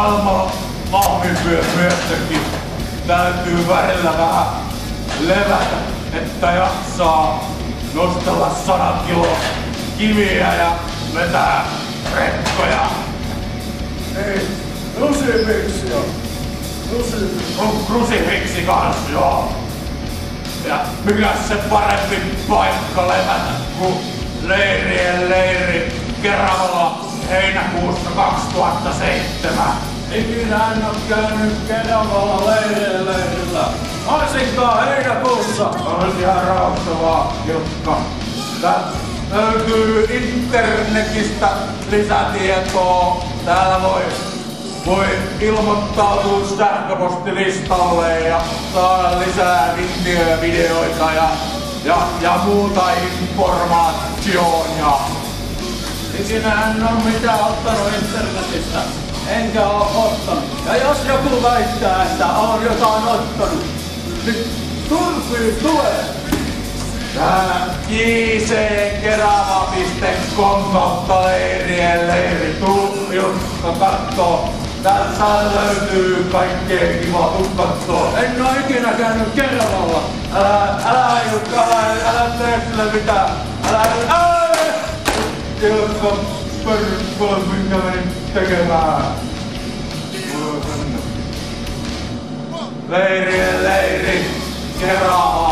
maailman vahvimpien miestenkin täytyy välillä vähän levätä, että jaksaa nostella 100 kiloa kiviä ja vetää rekkoja. Ei, krusifiksi on. Krusifiksi kans, joo. Ja mikä se parempi paikka levätä kuin leiri Keravalla heinäkuussa 2007. Ikinä en oo käynyt Keravalla leirillä. Varsinkaan heinäkuussa. Olisi ihan rauhoittavaa juttu. Löytyy internetistä lisätietoa. Täällä voi ilmoittautua sähköpostilistalle ja saada lisää videoita ja muuta informaatioon. Ikinä en oo mitään ottanut internetistä. Enkä oo ottanut. Ja jos joku väittää, että on jotain ottanut, niin turpiin tulee. jckerava.com kautta leiri. Tuu Jukka kattoo. Täältä löytyy kaikkea kivaa. Tuu kattoo. En oo ikinä käynyt Keravalla. Älä Jukka, älä tee sille mitään. Älä. Jukka, perkele minkä menin tekemään. Leiri. Kerava.